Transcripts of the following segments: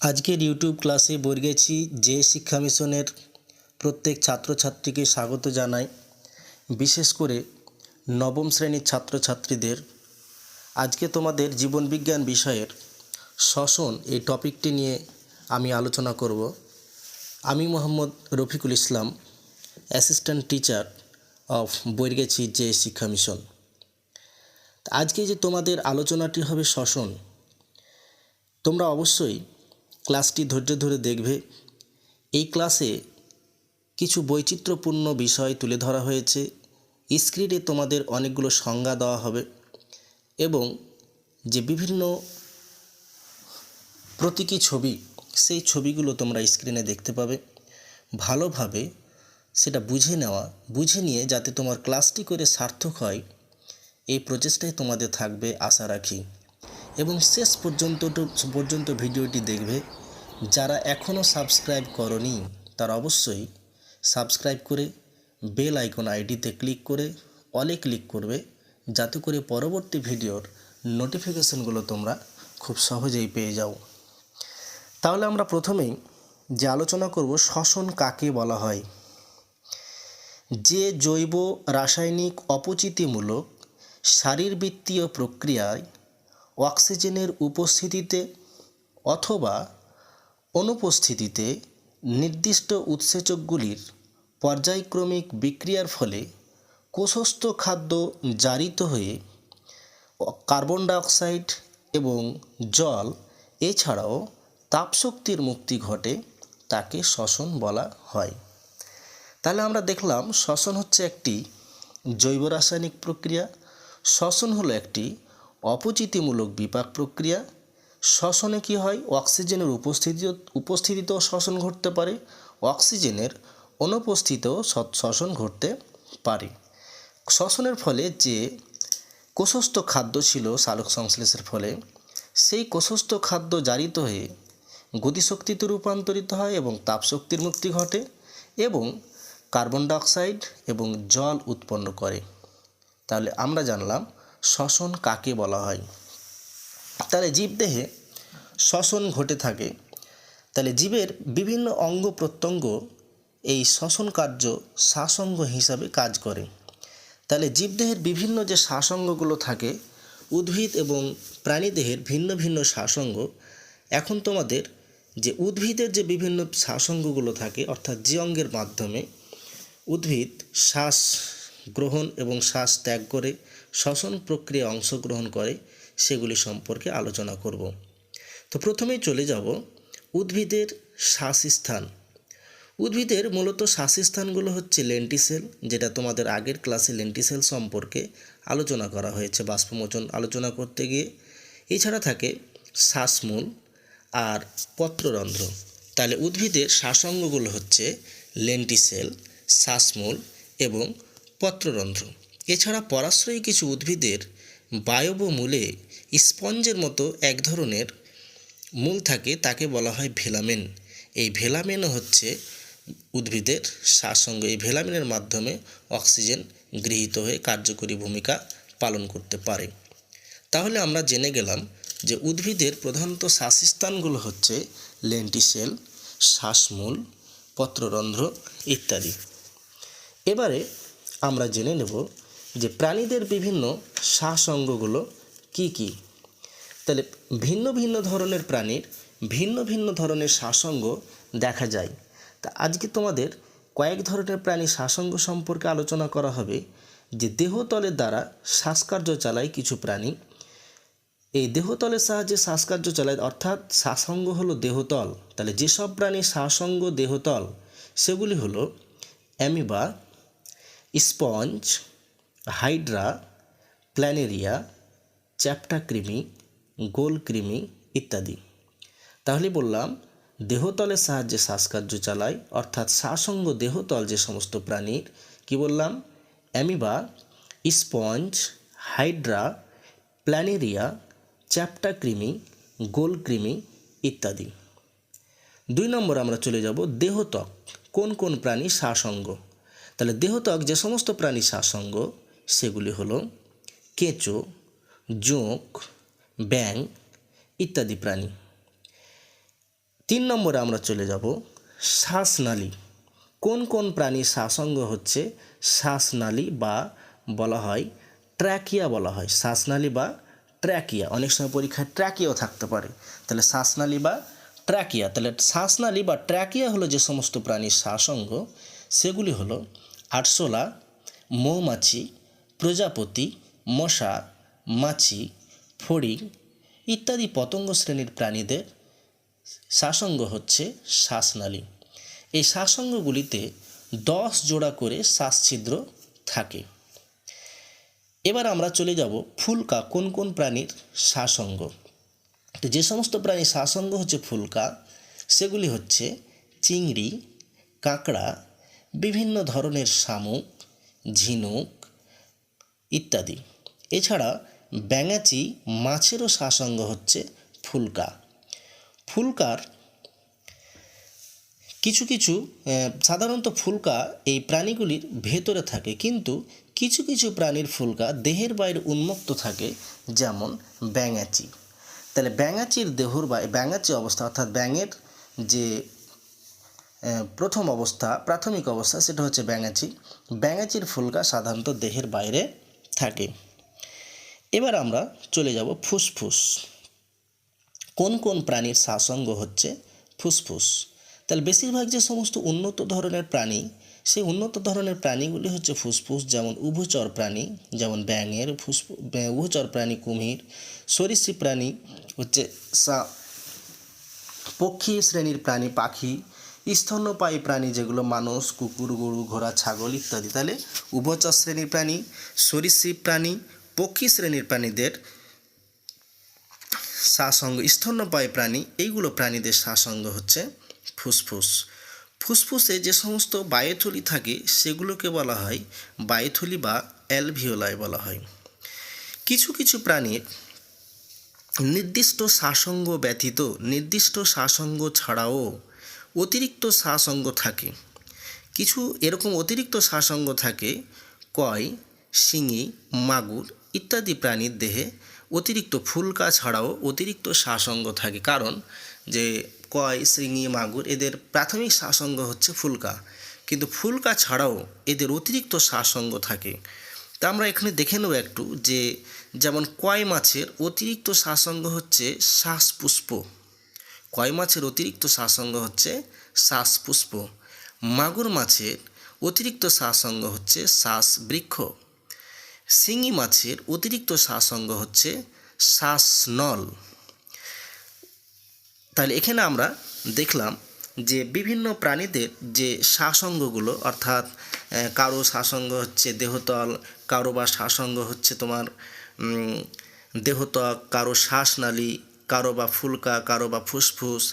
আজকের ইউটিউব ক্লাসে বর্গেছি যে শিক্ষা মিশনের প্রত্যেক ছাত্রছাত্রীকে স্বাগত জানাই। বিশেষ করে নবম শ্রেণীর ছাত্রছাত্রীদের আজকে তোমাদের জীবনবিজ্ঞান বিষয়ের শ্বসন এই টপিকটি নিয়ে আমি আলোচনা করব। আমি Mohammad Rafiqul Islam, assistant teacher of বর্গেছি যে শিক্ষা মিশন। আজকে যে তোমাদের আলোচনাটি হবে শ্বসন, তোমরা অবশ্যই ক্লাসটি ধৈর্য ধরে দেখবে। এই ক্লাসে কিছু বৈচিত্র্যপূর্ণ বিষয় তুলে ধরা হয়েছে। স্ক্রিনে তোমাদের অনেকগুলো সংজ্ঞা দেওয়া হবে এবং যে বিভিন্ন প্রতীকী ছবি, সেই ছবিগুলো তোমরা স্ক্রিনে দেখতে পাবে। ভালোভাবে সেটা বুঝে নিয়ে যাতে তোমার ক্লাসটি করে সার্থক হয়, এই প্রচেষ্টায় তোমাদের থাকবে আশা রাখি। এবং শেষ পর্যন্ত ভিডিওটি দেখবে। যারা এখনও সাবস্ক্রাইব করনি তারা অবশ্যই সাবস্ক্রাইব করে বেল আইকন আইডিতে ক্লিক করে অলে ক্লিক করবে, যাতে করে পরবর্তী ভিডিওর নোটিফিকেশনগুলো তোমরা খুব সহজেই পেয়ে যাও। তাহলে আমরা প্রথমেই যে আলোচনা করব, শ্বসন কাকে বলা হয়। যে জৈব রাসায়নিক অপচিতিমূলক শারীরবৃত্তীয় প্রক্রিয়ায় অক্সিজেনের উপস্থিতিতে অথবা অনুপস্থিতিতে নির্দিষ্ট উৎসেচকগুলির পর্যায়ক্রমিক বিক্রিয়ার ফলে কোষস্থ খাদ্য জারিত হয়ে কার্বন ডাইঅক্সাইড এবং জল এছাড়াও তাপশক্তির মুক্তি ঘটে, তাকে শ্বসন বলা হয়। তাহলে আমরা দেখলাম শ্বসন হচ্ছে একটি জৈব রাসায়নিক প্রক্রিয়া। শ্বসন হলো একটি অপচিতিমূলক বিপাক প্রক্রিয়া। শ্বসনে কি হয়, অক্সিজেনের উপস্থিতিতেও শ্বসন ঘটতে পারে, অক্সিজেনের অনুপস্থিতিতেও শ্বসন ঘটতে পারে। শ্বসনের ফলে যে কোষস্থ খাদ্য ছিল সালোক সংশ্লেষের ফলে, সেই কোষস্থ খাদ্য জারিত হয়ে গতিশক্তিতে রূপান্তরিত হয় এবং তাপশক্তির মুক্তি ঘটে এবং কার্বন ডাইঅক্সাইড এবং জল উৎপন্ন করে। তাহলে আমরা জানলাম শ্বসন কাকে বলা হয়। তাহলে জীবদেহে শ্বসন ঘটে থাকে। তাহলে জীবের বিভিন্ন অঙ্গ প্রত্যঙ্গ এই শ্বসন কার্য শ্বাসঙ্গ হিসাবে কাজ করে। তাহলে জীবদেহের বিভিন্ন যে শ্বাসঙ্গগুলো থাকে, উদ্ভিদ এবং প্রাণীদেহের ভিন্ন ভিন্ন শ্বাসঙ্গ। এখন তোমাদের যে উদ্ভিদের যে বিভিন্ন শ্বাসঙ্গগুলো থাকে, অর্থাৎ যে অঙ্গের মাধ্যমে উদ্ভিদ শ্বাস গ্রহণ এবং শ্বাস ত্যাগ করে শ্বসন প্রক্রিয়ায় অংশগ্রহণ করে, সেগুলি সম্পর্কে আলোচনা করব। তো প্রথমেই চলে যাব উদ্ভিদের শ্বাসস্থান। উদ্ভিদের মূলত শ্বাসস্থানগুলো হচ্ছে লেন্টিসেল, যেটা তোমাদের আগের ক্লাসে লেন্টিসেল সম্পর্কে আলোচনা করা হয়েছে বাষ্পমোচন আলোচনা করতে গিয়ে। এছাড়া থাকে শ্বাসমূল আর পত্ররন্ধ্র। তাহলে উদ্ভিদের শ্বাসঙ্গগুলো হচ্ছে লেন্টিসেল, শ্বাসমূল এবং পত্ররন্ধ্র। এছাড়া পরাশ্রয়ী কিছু উদ্ভিদের বায়ব মূলে স্পঞ্জের মতো এক ধরনের মূল থাকে, তাকে বলা হয় ভেলামেন। এই ভেলামেনও হচ্ছে উদ্ভিদের শ্বাসঙ্গ। এই ভেলামেনের মাধ্যমে অক্সিজেন গৃহীত হয়ে কার্যকরী ভূমিকা পালন করতে পারে। তাহলে আমরা জেনে গেলাম যে উদ্ভিদের প্রধানত শ্বাসস্থানগুলো হচ্ছে লেন্টিসেল, শ্বাসমূল, পত্ররন্ধ্র ইত্যাদি। এবারে আমরা জেনে নেব যে প্রাণীদের বিভিন্ন শ্বাসঙ্গগুলো কি কি। তাহলে ভিন্ন ভিন্ন ধরনের প্রাণীর ভিন্ন ভিন্ন ধরনের শ্বাসঙ্গ দেখা যায়। তা আজকে তোমাদের কয়েক ধরনের প্রাণী শ্বাসঙ্গ সম্পর্কে আলোচনা করা হবে। যে দেহতলের দ্বারা শ্বাসকার্য চালায় কিছু প্রাণী, এই দেহতলের সাহায্যে শ্বাসকার্য চালায়, অর্থাৎ শ্বাসঙ্গ হলো দেহতল। তাহলে যেসব প্রাণী শ্বাসঙ্গ দেহতল, সেগুলি হলো অ্যামিবা, স্পঞ্জ, হাইড্রা, প্ল্যানেরিয়া, চ্যাপ্টা কৃমি, গোল কৃমি ইত্যাদি। তাহলে বললাম দেহতলের সাহায্যে শ্বাসকার্য চালায়, অর্থাৎ শ্বাসঙ্গ দেহতল যে সমস্ত প্রাণীর, কি বললাম, অ্যামিবা, স্পঞ্জ, হাইড্রা, প্ল্যানেরিয়া, চ্যাপ্টা কৃমি, গোল কৃমি ইত্যাদি। 2 নম্বর আমরা চলে যাব দেহত্বক। কোন কোন প্রাণী শ্বাসঙ্গ। তাহলে দেহত্বক যে সমস্ত প্রাণী শ্বাসঙ্গ, সেগুলি হলো কেঁচো, জোঁক, ব্যাঙ ইত্যাদি প্রাণী। 3 নম্বরে আমরা চলে যাব শ্বাসনালী। কোন কোন প্রাণীর শ্বাসঙ্গ হচ্ছে শ্বাসনালী বা বলা হয় ট্র্যাকিয়া বলা হয়, শ্বাসনালী বা ট্র্যাকিয়া। অনেক সময় পরীক্ষায় ট্র্যাকিয়াও থাকতে পারে। তাহলে শ্বাসনালী বা ট্র্যাকিয়া, তাহলে শ্বাসনালী বা ট্র্যাকিয়া হলো যে সমস্ত প্রাণীর শ্বাসঙ্গ, সেগুলি হলো আরশোলা, মৌমাছি, প্রজাপতি, মশা, মাছি, ফড়িং ইত্যাদি পতঙ্গ শ্রেণীর প্রাণীদের শ্বাসঙ্গ হচ্ছে শ্বাসনালী। এই শ্বাসঙ্গগুলিতে 10 জোড়া করে শ্বাসছিদ্র থাকে। এবার আমরা চলে যাব ফুলকা কোন কোন প্রাণীর শ্বাসঙ্গ। তো যে সমস্ত প্রাণীর শ্বাসঙ্গ হচ্ছে ফুলকা, সেগুলি হচ্ছে চিংড়ি, কাঁকড়া, বিভিন্ন ধরনের শামুক, ঝিনুক ইত্যাদি। এছাড়া ব্যাঙাচি মাছেরও শ্বাসঙ্গ হচ্ছে ফুলকা। ফুলকার কিছু কিছু সাধারণত ফুলকা এই প্রাণীগুলির ভেতরে থাকে, কিন্তু কিছু কিছু প্রাণীর ফুলকা দেহের বাইরে উন্মুক্ত থাকে, যেমন ব্যাঙাচি। তাহলে ব্যাঙাচির দেহর ব্যাঙাচি অবস্থা অর্থাৎ ব্যাঙের যে প্রথম অবস্থা প্রাথমিক অবস্থা সেটা হচ্ছে ব্যাঙাচি। ব্যাঙাচির ফুলকা সাধারণত দেহের বাইরে থাকে। এবার আমরা চলে যাব ফুসফুস। কোন কোন প্রাণীর শ্বাসঙ্গ হচ্ছে ফুসফুস। তাহলে বেশিরভাগ যে সমস্ত উন্নত ধরনের প্রাণী, সেই উন্নত ধরনের প্রাণীগুলি হচ্ছে ফুসফুস, যেমন উভচর প্রাণী, যেমন ব্যাঙের ফুসফুস, উভচর প্রাণী কুমির, সরীসৃপ প্রাণী হচ্ছে পক্ষী শ্রেণীর প্রাণী পাখি, স্তন্যপায়ী প্রাণী যেগুলো মানুষ, কুকুর, গরু, ঘোড়া, ছাগল ইত্যাদি। তাহলে উভচর শ্রেণীর প্রাণী, সরীসৃপ প্রাণী, পক্ষী শ্রেণীর প্রাণীদের শ্বাসঙ্গ, স্তন্যপায়ী প্রাণী, এইগুলো প্রাণীদের শ্বাসঙ্গ হচ্ছে ফুসফুস। ফুসফুসে যে সমস্ত বায়ুথলি থাকে সেগুলোকে বলা হয় বায়ুথলি বা অ্যালভিওলাই বলা হয়। কিছু কিছু প্রাণীর নির্দিষ্ট শ্বাসঙ্গ ব্যতীত নির্দিষ্ট শ্বাসঙ্গ ছাড়াও অতিরিক্ত শ্বাসঙ্গ থাকে। কিছু এরকম অতিরিক্ত শ্বাসঙ্গ থাকে কয়, শিঙি, মাগুর ইত্যাদি প্রাণীর দেহে অতিরিক্ত ফুলকা ছাড়াও অতিরিক্ত শ্বাসঙ্গ থাকে। কারণ যে কয়, শিঙি, মাগুর এদের প্রাথমিক শ্বাসঙ্গ হচ্ছে ফুলকা, কিন্তু ফুলকা ছাড়াও এদের অতিরিক্ত শ্বাসঙ্গ থাকে। তা আমরা এখানে দেখে নেব একটু যে যেমন কয় মাছের অতিরিক্ত শ্বাসঙ্গ হচ্ছে শ্বাসপুষ্প, কয় মাছের অতিরিক্ত শ্বাসঙ্গ হচ্ছে শ্বাসপুষ্প। মাগুর মাছের অতিরিক্ত শ্বাসঙ্গ হচ্ছে শ্বাসবৃক্ষ। শিঙি মাছের অতিরিক্ত শ্বাসঙ্গ হচ্ছে শ্বাসনল। তাহলে এখানে আমরা দেখলাম যে বিভিন্ন প্রাণীদের যে শ্বাসঙ্গগুলো, অর্থাৎ কারো শ্বাসঙ্গ হচ্ছে দেহতল, কারো বা শ্বাসঙ্গ হচ্ছে তোমার দেহত্বক, কারো শ্বাসনালী, কারো বা ফুলকা, কারো বা ফুসফুস,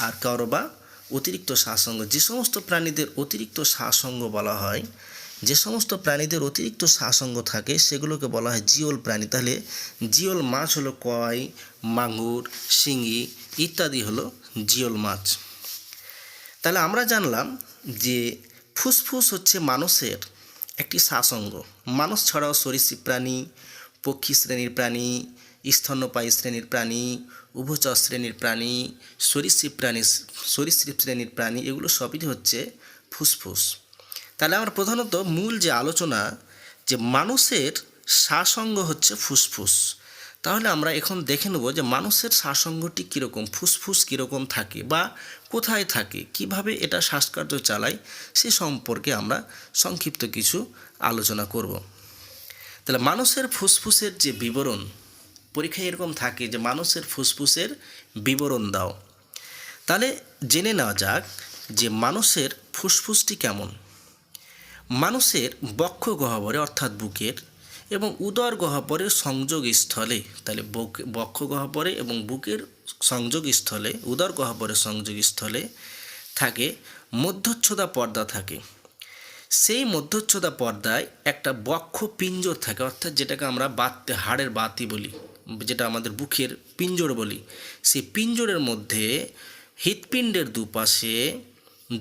আর কারো বা অতিরিক্ত শ্বাসঙ্গ। যে সমস্ত প্রাণীদের অতিরিক্ত শ্বাসঙ্গ বলা হয়, যে সমস্ত প্রাণীদের অতিরিক্ত শ্বাসঙ্গ থাকে সেগুলোকে বলা হয় জিওল প্রাণী। তাহলে জিওল মাছ হলো কয়, মাগুর, শিঙি ইত্যাদি হলো জিওল মাছ। তাহলে আমরা জানলাম যে ফুসফুস হচ্ছে মানুষের একটি শ্বাসঙ্গ। মানুষ ছাড়াও সরীসৃপ প্রাণী, পক্ষী শ্রেণীর প্রাণী, স্তন্যপায়ী শ্রেণীর প্রাণী, উভচর শ্রেণীর প্রাণী, সরীসৃপ শ্রেণীর প্রাণী, এগুলো সবই হচ্ছে ফুসফুস। তাহলে আমার প্রধানত মূল যে আলোচনা যে মানুষের শ্বাসঙ্গ হচ্ছে ফুসফুস। তাহলে আমরা এখন দেখে নেব যে মানুষের শ্বাসঙ্গটি কীরকম, ফুসফুস কীরকম থাকে বা কোথায় থাকে, কিভাবে এটা শ্বাসকার্য চালায়, সে সম্পর্কে আমরা সংক্ষিপ্ত কিছু আলোচনা করব। তাহলে মানুষের ফুসফুসের যে বিবরণ, পরীক্ষায় এরকম থাকে যে মানুষের ফুসফুসের বিবরণ দাও। তাহলে জেনে নেওয়া যাক যে মানুষের ফুসফুসটি কেমন। মানুষের বক্ষ গহ্বরে অর্থাৎ বুকের এবং উদর গহ্বরের সংযোগ স্থলে, তাহলে বক্ষ গহ্বরে এবং বুকের সংযোগ স্থলে, উদর গহ্বরের সংযোগ স্থলে থাকে মধ্যচ্ছদা পর্দা থাকে। সেই মধ্যচ্ছদা পর্দায় একটা বক্ষ পিঞ্জর থাকে, অর্থাৎ যেটাকে আমরা হাড়ের বাতি বলি, যেটা আমাদের বুকের পিঞ্জর বলি। সেই পিঞ্জরের মধ্যে হৃৎপিণ্ডের দুপাশে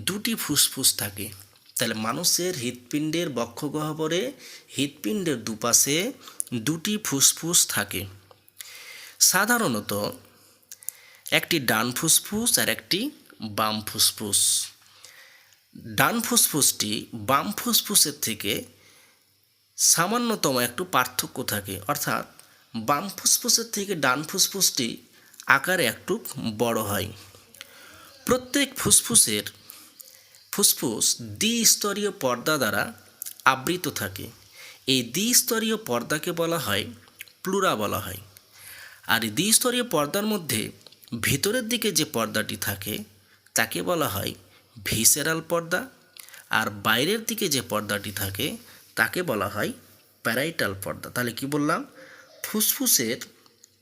দুটি ফুসফুস থাকে। তাহলে মানুষের হৃৎপিণ্ডের বক্ষ গহ্বরে হৃৎপিণ্ডের দুপাশে দুটি ফুসফুস থাকে। সাধারণত একটি ডান ফুসফুস আর একটি বাম ফুসফুস। ডান ফুসফুসটি বাম ফুসফুসের থেকে সামান্যতম একটু পার্থক্য থাকে, অর্থাৎ বাম ফুসফুসের থেকে ডান ফুসফুসটি আকারে একটু বড় হয়। প্রত্যেক ফুসফুস দ্বিস্তরীয় পর্দা দ্বারা আবৃত থাকে। এই দ্বিস্তরীয় পর্দাকে বলা হয় প্লুরা বলা হয়। আর এই দ্বিস্তরীয় পর্দার মধ্যে ভিতরের দিকে যে পর্দাটি থাকে তাকে বলা হয় ভিসেরাল পর্দা, আর বাইরের দিকে যে পর্দাটি থাকে তাকে বলা হয় প্যারাইটাল পর্দা। তাহলে কি বললাম?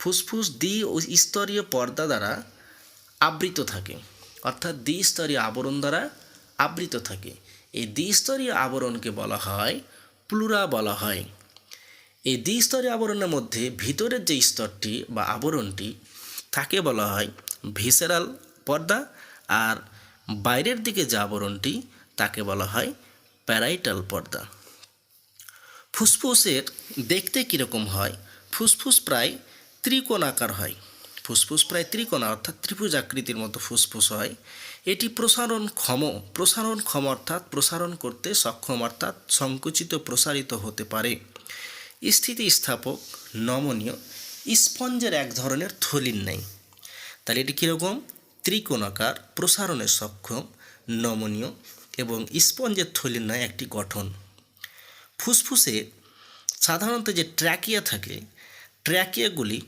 ফুসফুস দ্বিস্তরীয় পর্দা দ্বারা আবৃত থাকে, অর্থাৎ দ্বিস্তরীয় আবরণ দ্বারা আবৃত থাকে। এই দ্বিস্তরীয় আবরণকে বলা হয় প্লুরা বলা হয়। এই দ্বিস্তরীয় আবরণের মধ্যে ভিতরের যে স্তরটি বা আবরণটি তাকে বলা হয় ভিসেরাল পর্দা, আর বাইরের দিকে যে আবরণটি তাকে বলা হয় প্যারাইটাল পর্দা। ফুসফুসের দেখতে কীরকম হয়? ফুসফুস প্রায় ত্রিকোণাকার হয়। ফুসফুস প্রায় ত্রিকোণা অর্থাৎ ত্রিভুজ আকৃতির মতো ফুসফুস হয়। এটি প্রসারণক্ষম অর্থাৎ প্রসারণ করতে সক্ষম, অর্থাৎ সংকুচিত প্রসারিত হতে পারে। স্থিতিস্থাপক, নমনীয়, স্পঞ্জের এক ধরনের থলির ন্যায়। তাহলে এটি কীরকম? ত্রিকোণাকার, প্রসারণে সক্ষম, নমনীয় এবং স্পঞ্জের থলির ন্যায় একটি গঠন। ফুসফুসে সাধারণত যে ট্র্যাকিয়া থাকে, ট্র্যাকিয়াগুলি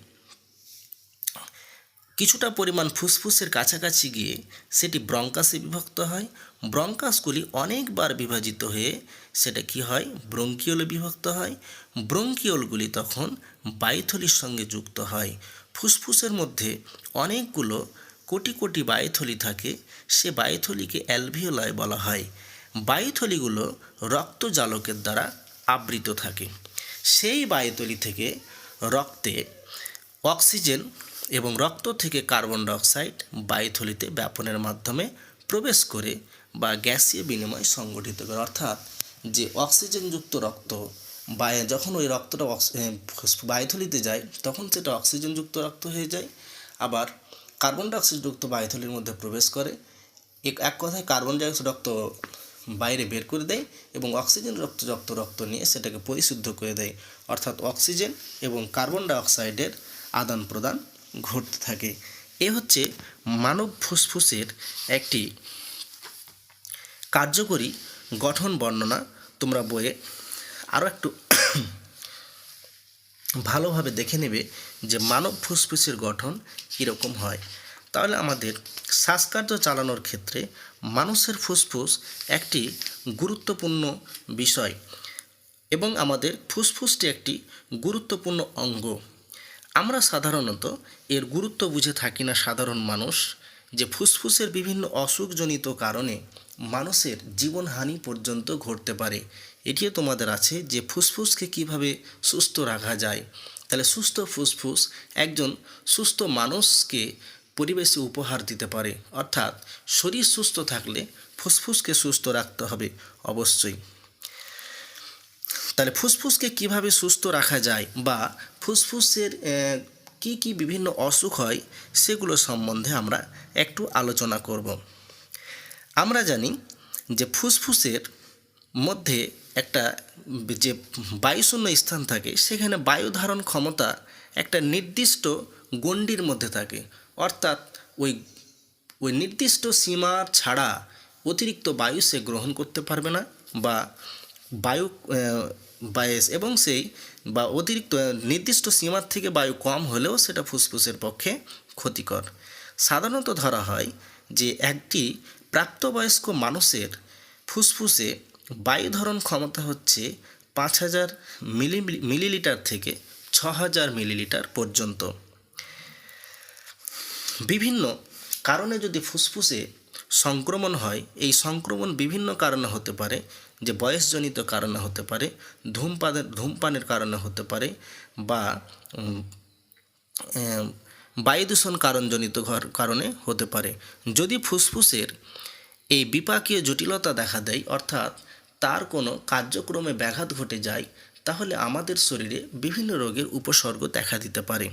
কিছুটা পরিমাণ ফুসফুসের কাছাকাছি গিয়ে সেটি ব্রঙ্কাসে বিভক্ত হয়। ব্রঙ্কাসগুলি অনেকবার বিভাজিত হয়ে সেটা কি হয়? ব্রঙ্কিওলে বিভক্ত হয়। ব্রঙ্কিওলগুলি তখন বায়ুথলির সঙ্গে যুক্ত হয়। ফুসফুসের মধ্যে অনেকগুলো কোটি কোটি বায়ুথলি থাকে, সে বায়ুথলিকে অ্যালভিওলাই বলা হয়। বায়ুথলিগুলো রক্তজালকের দ্বারা আবৃত থাকে। সেই বায়ুথলি থেকে রক্তে অক্সিজেন এবং রক্ত থেকে কার্বন ডাইঅক্সাইড বায়ুথলিতে ব্যাপনের মাধ্যমে প্রবেশ করে বা গ্যাসীয় বিনিময় সংগঠিত করে। অর্থাৎ যে অক্সিজেনযুক্ত রক্ত যখন ওই রক্তটা বায়ুথলিতে যায় তখন সেটা অক্সিজেনযুক্ত রক্ত হয়ে যায়, আবার কার্বন ডাইঅক্সাইডযুক্ত বায়ুথলির মধ্যে প্রবেশ করে। এক কথায় কার্বন ডাইঅক্সাইড রক্ত বাইরে বের করে দেয় এবং অক্সিজেন রক্ত নিয়ে সেটাকে পরিশুদ্ধ করে দেয়। অর্থাৎ অক্সিজেন এবং কার্বন ডাইঅক্সাইডের আদান প্রদান ঘটতে থাকে। এ হচ্ছে মানব ফুসফুসের একটি কার্যকরী গঠন বর্ণনা। তোমরা বইয়ে আরও একটু ভালোভাবে দেখে নেবে যে মানব ফুসফুসের গঠন কীরকম হয়। তাহলে আমাদের শ্বাসকার্য চালানোর ক্ষেত্রে মানুষের ফুসফুস একটি গুরুত্বপূর্ণ বিষয় এবং আমাদের ফুসফুসটি একটি গুরুত্বপূর্ণ অঙ্গ। আমরা সাধারণত এর গুরুত্ব বুঝে থাকি না সাধারণ মানুষ, যে ফুসফুসের বিভিন্ন অসুখজনিত কারণে মানুষের জীবনহানি পর্যন্ত ঘটতে পারে। এটিও তোমাদের আছে যে ফুসফুসকে কিভাবে সুস্থ রাখা যায়। তাহলে সুস্থ ফুসফুস একজন সুস্থ মানুষকে পরিবেশে উপহার দিতে পারে। অর্থাৎ শরীর সুস্থ থাকলে ফুসফুসকে সুস্থ রাখতে হবে অবশ্যই। তাহলে ফুসফুসকে কিভাবে সুস্থ রাখা যায় বা ফুসফুসের কি কি বিভিন্ন অসুখ হয় সেগুলো সম্বন্ধে আমরা একটু আলোচনা করব। আমরা জানি যে ফুসফুসের মধ্যে একটা যে বায়ুশূন্য স্থান থাকে সেখানে বায়ু ধারণ ক্ষমতা একটা নির্দিষ্ট গণ্ডির মধ্যে থাকে। অর্থাৎ ওই নির্দিষ্ট সীমা ছাড়া অতিরিক্ত বায়ু সে গ্রহণ করতে পারবে না, বা এবং সেই বা অতিরিক্ত নির্দিষ্ট সীমার থেকে বায়ু কম হলেও সেটা ফুসফুসের পক্ষে ক্ষতিকর। সাধারণত ধরা হয় যে একটি প্রাপ্তবয়স্ক মানুষের ফুসফুসে বায়ু ধারণ ক্ষমতা হচ্ছে 5000 মিলিলিটার থেকে 6000 মিলিলিটার পর্যন্ত। বিভিন্ন কারণে যদি ফুসফুসে সংক্রমণ হয়, এই সংক্রমণ বিভিন্ন কারণে হতে পারে, যে বয়সজনিত কারণে হতে পারে, ধূমপানের কারণে হতে পারে, বা বায়ু দূষণ কারণজনিত কারণে হতে পারে। যদি ফুসফুসের এই বিপাকীয় জটিলতা দেখা দেয়, অর্থাৎ তার কোনো কার্যক্রমে ব্যাঘাত ঘটে যায়, তাহলে আমাদের শরীরে বিভিন্ন রোগের উপসর্গ দেখা দিতে পারে।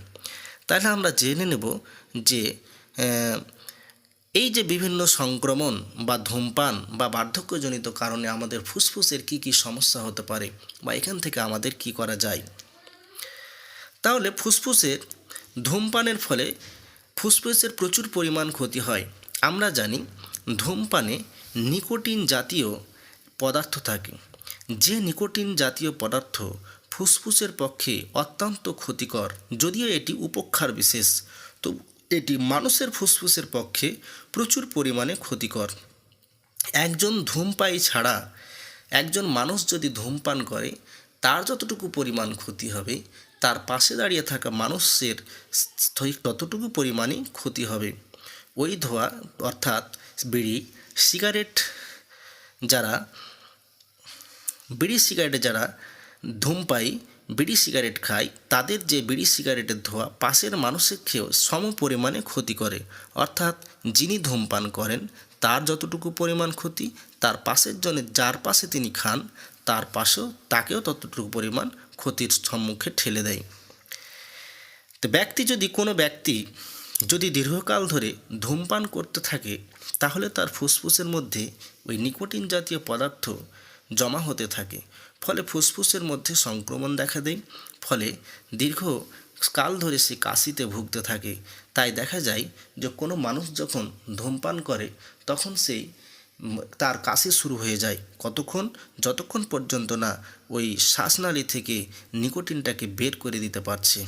তাহলে আমরা জেনে নেব যে এই যে বিভিন্ন সংক্রমণ বা ধূমপান বা বার্ধক্যজনিত কারণে আমাদের ফুসফুসের কী কী সমস্যা হতে পারে বা এখান থেকে আমাদের কি করা যায়। তাহলে ফুসফুসের ধূমপানের ফলে ফুসফুসের প্রচুর পরিমাণ ক্ষতি হয়। আমরা জানি ধূমপানে নিকোটিন জাতীয় পদার্থ থাকে, যে নিকোটিন জাতীয় পদার্থ ফুসফুসের পক্ষে অত্যন্ত ক্ষতিকর। যদিও এটি উপেক্ষার বিশেষ, তো এটি মানুষের ফুসফুসের পক্ষে প্রচুর পরিমাণে ক্ষতিকর। একজন ধূমপায়ী ছাড়া একজন মানুষ যদি ধূমপান করে তার যতটুকু পরিমাণ ক্ষতি হবে, তার পাশে দাঁড়িয়ে থাকা মানুষের ঠিক ততটুকু পরিমাণই ক্ষতি হবে। ওই ধোঁয়া অর্থাৎ বিড়ি সিগারেটে যারা ধূমপায়ী বিড়ি সিগারেট খায়, তাদের যে বিড়ি সিগারেটের ধোঁয়া পাশের মানুষের খেয়েও সম পরিমাণে ক্ষতি করে। অর্থাৎ যিনি ধূমপান করেন তার যতটুকু পরিমাণ ক্ষতি, তার পাশের জনের যার পাশে তিনি খান তাকেও ততটুকু পরিমাণ ক্ষতির সম্মুখে ঠেলে দেয়। তো কোনো ব্যক্তি যদি দীর্ঘকাল ধরে ধূমপান করতে থাকে, তাহলে তার ফুসফুসের মধ্যে ওই নিকোটিন জাতীয় পদার্থ জমা হতে থাকে, ফলে ফুসফুসের মধ্যে সংক্রমণ দেখা দেয়, ফলে দীর্ঘকাল ধরে সে কাশিতে ভুগতে থাকে। তাই দেখা যায় যে কোনো মানুষ যখন ধূমপান করে তখন তার কাশি শুরু হয়ে যায়। যতক্ষণ পর্যন্ত না ওই শ্বাসনালী থেকে নিকোটিনটাকে বের করে দিতে পারছে।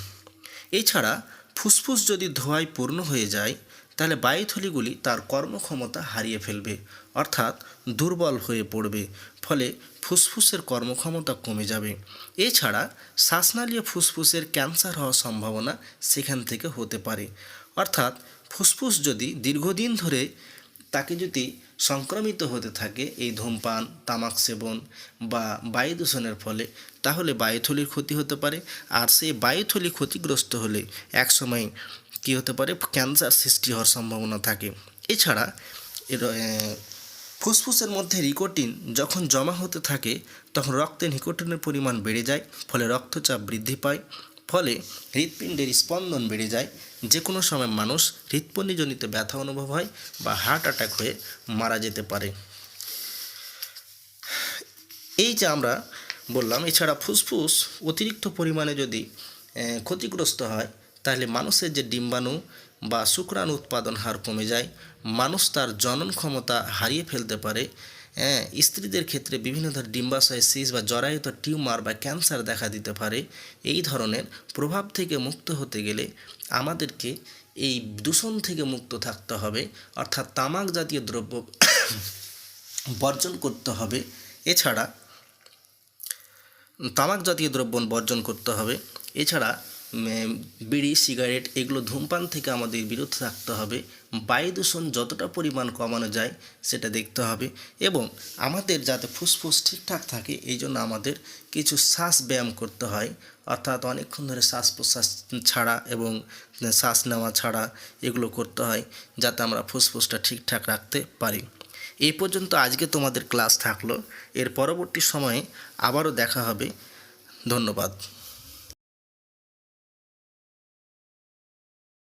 এছাড়া ফুসফুস যদি ধোঁয়ায় পূর্ণ হয়ে যায়, তাহলে বায়ুথলিগুলি তার কর্মক্ষমতা হারিয়ে ফেলবে, অর্থাৎ দুর্বল হয়ে পড়বে, ফলে ফুসফুসের কর্মক্ষমতা কমে যাবে। এছাড়া শ্বাসনালী ও ফুসফুসের ক্যান্সার হওয়ার সম্ভাবনা সেখান থেকে হতে পারে। অর্থাৎ ফুসফুস যদি দীর্ঘদিন ধরে তাকে যদি সংক্রমিত হতে থাকে এই ধূমপান, তামাক সেবন বা বায়ু দূষণের ফলে, তাহলে বায়ুথলির ক্ষতি হতে পারে। আর সেই বায়ুথলি ক্ষতিগ্রস্ত হলে একসময় কী হতে পারে, ক্যান্সার সৃষ্টি হওয়ার সম্ভাবনা থাকে। এছাড়া ফুসফুসের মধ্যে নিকোটিন যখন জমা হতে থাকে তখন রক্তে নিকোটিনের পরিমাণ বেড়ে যায়, ফলে রক্তচাপ বৃদ্ধি পায়, ফলে হৃৎপিণ্ডের স্পন্দন বেড়ে যায়। যে কোনো সময় মানুষ হৃৎপিণ্ডজনিত ব্যথা অনুভব হয় বা হার্ট অ্যাটাক হয়ে মারা যেতে পারে। এই যে আমরা বললাম, এছাড়া ফুসফুস অতিরিক্ত পরিমাণে যদি ক্ষতিগ্রস্ত হয়, তাহলে মানুষের যে ডিম্বাণু বা শুক্রাণু উৎপাদন হার কমে যায়, মানুষ তার জনন ক্ষমতা হারিয়ে ফেলতে পারে। স্ত্রীদের ক্ষেত্রে বিভিন্ন ধরনের ডিম্বাশয় সিস্ট বা জরায়ুতে টিউমার বা ক্যান্সার দেখা দিতে পারে। এই ধরনের প্রভাব থেকে মুক্ত হতে গেলে আমাদেরকে এই দূষণ থেকে মুক্ত থাকতে হবে, অর্থাৎ তামাক জাতীয় দ্রব্য বর্জন করতে হবে। এছাড়া বিড়ি সিগারেট এগুলো ধূমপান থেকে আমাদের বিরত থাকতে হবে। বায়ু দূষণ যতটা পরিমাণ কমানো যায় সেটা দেখতে হবে, এবং আমাদের যাতে ফুসফুস ঠিকঠাক থাকে এই জন্য আমাদের কিছু শ্বাস ব্যায়াম করতে হয়, অর্থাৎ অনেকক্ষণ ধরে শ্বাস প্রশ্বাস ছাড়া এবং শ্বাস নেওয়া ছাড়া এগুলো করতে হয়, যাতে আমরা ফুসফুসটা ঠিকঠাক রাখতে পারি। এই পর্যন্ত আজকে তোমাদের ক্লাস থাকলো। এর পরবর্তী সময়ে আবারও দেখা হবে। ধন্যবাদ।